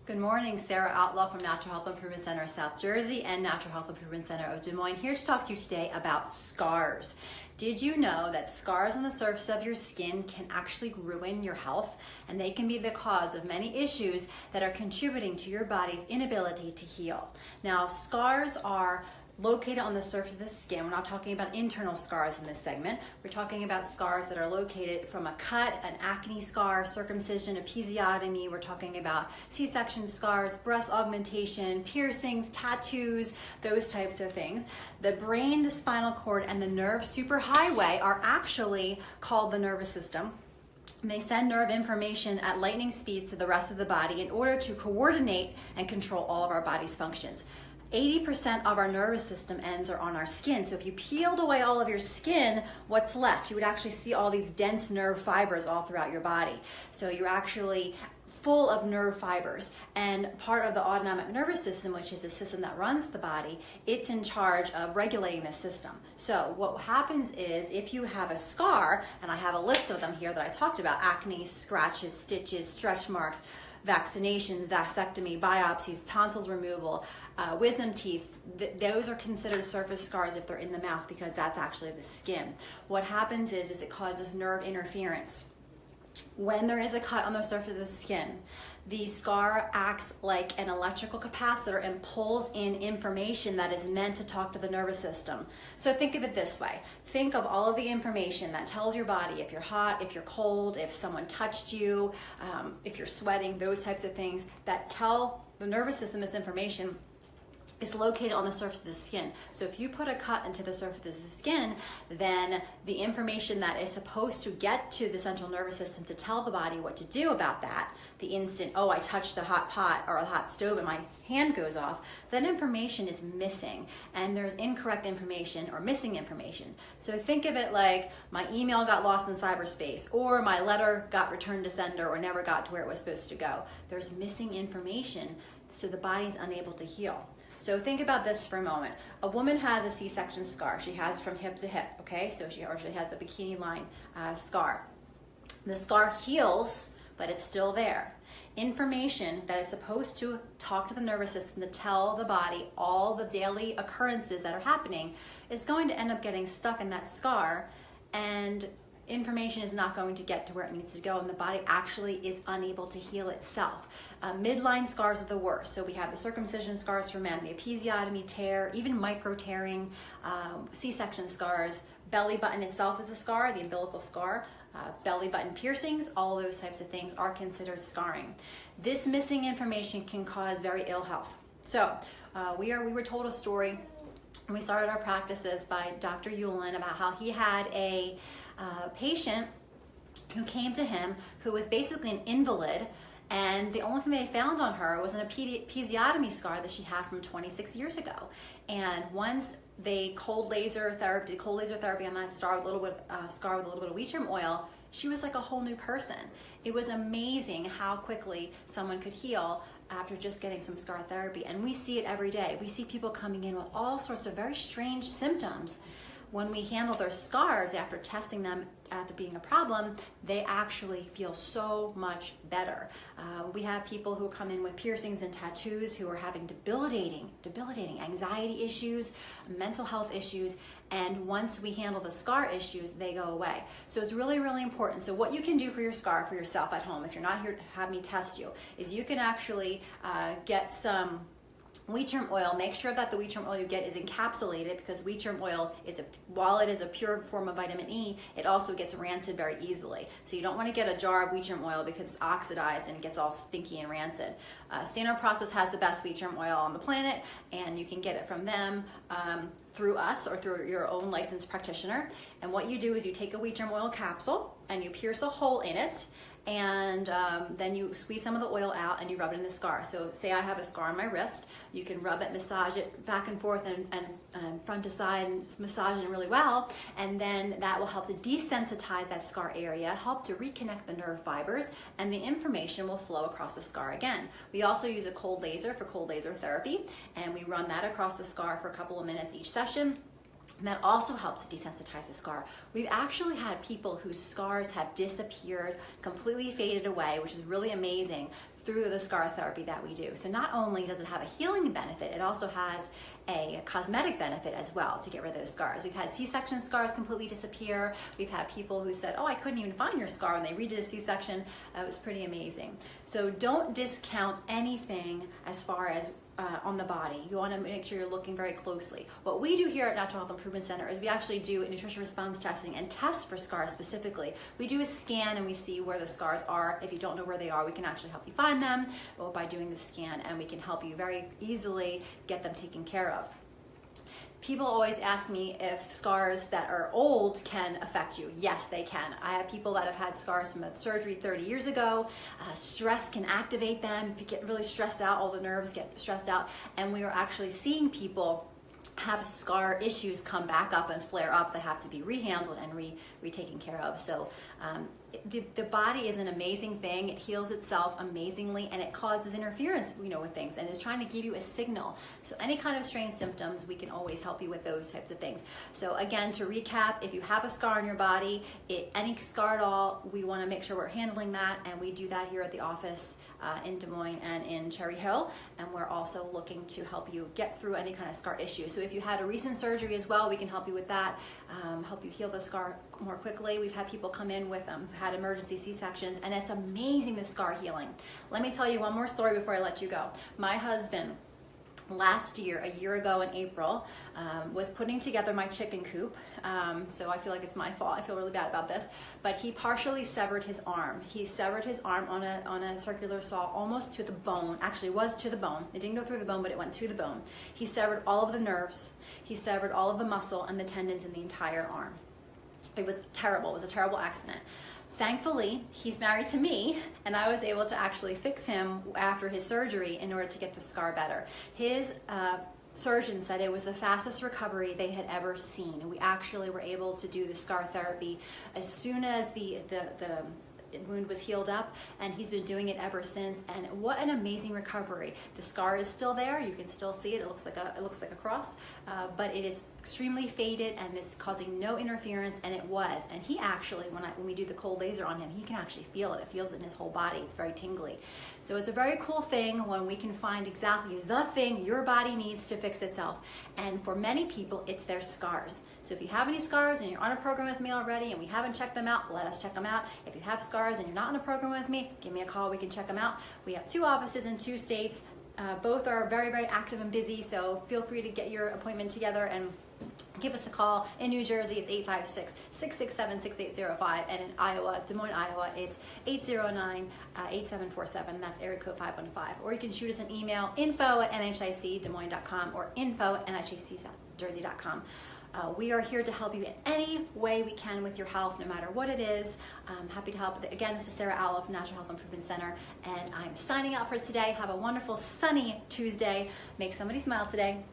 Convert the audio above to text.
Good morning, Sarah Outlaw from Natural Health Improvement Center of South Jersey and Natural Health Improvement Center of Des Moines, here to talk to you today about scars. Did you know that scars on the surface of your skin can actually ruin your health, and they can be the cause of many issues that are contributing to your body's inability to heal? Now, scars are located on the surface of the skin. We're not talking about internal scars in this segment. We're talking about scars that are located from a cut, an acne scar, circumcision, episiotomy. We're talking about C-section scars, breast augmentation, piercings, tattoos, those types of things. The brain, the spinal cord, and the nerve superhighway are actually called the nervous system. They send nerve information at lightning speeds to the rest of the body in order to coordinate and control all of our body's functions. 80% of our nervous system ends are on our skin. So if you peeled away all of your skin, what's left? You would actually see all these dense nerve fibers all throughout your body. So you're actually full of nerve fibers. And part of the autonomic nervous system, which is the system that runs the body, it's in charge of regulating this system. So what happens is if you have a scar, and I have a list of them here that I talked about: acne, scratches, stitches, stretch marks, vaccinations, vasectomy, biopsies, tonsils removal, wisdom teeth, those are considered surface scars if they're in the mouth, because that's actually the skin. What happens is it causes nerve interference. When there is a cut on the surface of the skin, the scar acts like an electrical capacitor and pulls in information that is meant to talk to the nervous system. So think of it this way. Think of all of the information that tells your body if you're hot, if you're cold, if someone touched you, if you're sweating, those types of things that tell the nervous system this information is located on the surface of the skin. So if you put a cut into the surface of the skin, then the information that is supposed to get to the central nervous system to tell the body what to do about that, the instant, oh, I touched the hot pot or a hot stove and my hand goes off, that information is missing, and there's incorrect information or missing information. So think of it like my email got lost in cyberspace, or my letter got returned to sender or never got to where it was supposed to go. There's missing information, so the body's unable to heal. So think about this for a moment. A woman has a C-section scar. She has from hip to hip, okay? So she has a bikini line scar. The scar heals, but it's still there. Information that is supposed to talk to the nervous system to tell the body all the daily occurrences that are happening is going to end up getting stuck in that scar, and information is not going to get to where it needs to go, and the body actually is unable to heal itself. Midline scars are the worst. So we have the circumcision scars for men, the episiotomy tear, even micro tearing, C-section scars, belly button itself is a scar, the umbilical scar, belly button piercings, all those types of things are considered scarring. This missing information can cause very ill health. So we were told a story when we started our practices by Dr. Yulin about how he had a patient who came to him who was basically an invalid, and the only thing they found on her was an episiotomy scar that she had from 26 years ago. And once they cold laser therapy on that scar with a little bit of wheat germ oil, she was like a whole new person. It was amazing how quickly someone could heal after just getting some scar therapy. And we see it every day. We see people coming in with all sorts of very strange symptoms. When we handle their scars after testing them after being a problem, they actually feel so much better. We have people who come in with piercings and tattoos who are having debilitating anxiety issues, mental health issues, and once we handle the scar issues, they go away. So it's really, really important. So what you can do for your scar for yourself at home, if you're not here to have me test you, is you can actually get some wheat germ oil. Make sure that the wheat germ oil you get is encapsulated, because wheat germ oil while it is a pure form of vitamin E, it also gets rancid very easily. So you don't want to get a jar of wheat germ oil because it's oxidized and it gets all stinky and rancid. Standard Process has the best wheat germ oil on the planet, and you can get it from them through us or through your own licensed practitioner. And what you do is you take a wheat germ oil capsule and you pierce a hole in it, and then you squeeze some of the oil out and you rub it in the scar. So say I have a scar on my wrist, you can rub it, massage it back and forth and front to side, and massage it really well, and then that will help to desensitize that scar area, help to reconnect the nerve fibers, and the information will flow across the scar again. We also use a cold laser for cold laser therapy, and we run that across the scar for a couple of minutes each session. And that also helps to desensitize the scar. We've actually had people whose scars have disappeared, completely faded away, which is really amazing, through the scar therapy that we do. So not only does it have a healing benefit, it also has a cosmetic benefit as well to get rid of those scars. We've had C-section scars completely disappear. We've had people who said, oh, I couldn't even find your scar when they redid a C-section. It was pretty amazing. So don't discount anything as far as on the body. You want to make sure you're looking very closely. What we do here at Natural Health Improvement Center is we actually do nutrition response testing and test for scars specifically. We do a scan and we see where the scars are. If you don't know where they are, we can actually help you find them by doing the scan, and we can help you very easily get them taken care of. People always ask me if scars that are old can affect you. Yes, they can. I have people that have had scars from a surgery 30 years ago. Stress can activate them. If you get really stressed out, all the nerves get stressed out. And we are actually seeing people have scar issues come back up and flare up that have to be rehandled and retaken care of. So the body is an amazing thing. It heals itself amazingly, and it causes interference, with things, and is trying to give you a signal. So any kind of strange symptoms, we can always help you with those types of things. So again, to recap, if you have a scar on your body, any scar at all, we want to make sure we're handling that, and we do that here at the office in Des Moines and in Cherry Hill, and we're also looking to help you get through any kind of scar issue. So if you had a recent surgery as well, we can help you with that, help you heal the scar more quickly. We've had people come in with had emergency C-sections, and it's amazing, the scar healing. Let me tell you one more story before I let you go. My husband, last year, a year ago in April, was putting together my chicken coop. So I feel like it's my fault. I feel really bad about this. But he partially severed his arm. He severed his arm on a circular saw almost to the bone. Actually, it was to the bone. It didn't go through the bone, but it went to the bone. He severed all of the nerves. He severed all of the muscle and the tendons in the entire arm. It was terrible. It was a terrible accident. Thankfully, he's married to me, and I was able to actually fix him after his surgery in order to get the scar better. His surgeon said it was the fastest recovery they had ever seen. And we actually were able to do the scar therapy as soon as the wound was healed up, and he's been doing it ever since. And what an amazing recovery. The scar is still there. You can still see it. It looks like a cross, but it is extremely faded, and it's causing no interference, and it was. And he actually, when we do the cold laser on him, he can actually feel it. It feels it in his whole body. It's very tingly. So it's a very cool thing when we can find exactly the thing your body needs to fix itself. And for many people, it's their scars. So if you have any scars and you're on a program with me already and we haven't checked them out, let us check them out. If you have scars and you're not on a program with me, give me a call. We can check them out. We have 2 offices in 2 states. Both are very, very active and busy, so feel free to get your appointment together and give us a call. In New Jersey, it's 856-667-6805, and in Iowa, Des Moines, Iowa, it's 809-8747. That's area code 515. Or you can shoot us an email, info@nhicdesmoines.com or info@nhicjersey.com. We are here to help you in any way we can with your health, no matter what it is. I'm happy to help. Again, this is Sarah Outlaw from Natural Health Improvement Center, and I'm signing out for today. Have a wonderful, sunny Tuesday. Make somebody smile today.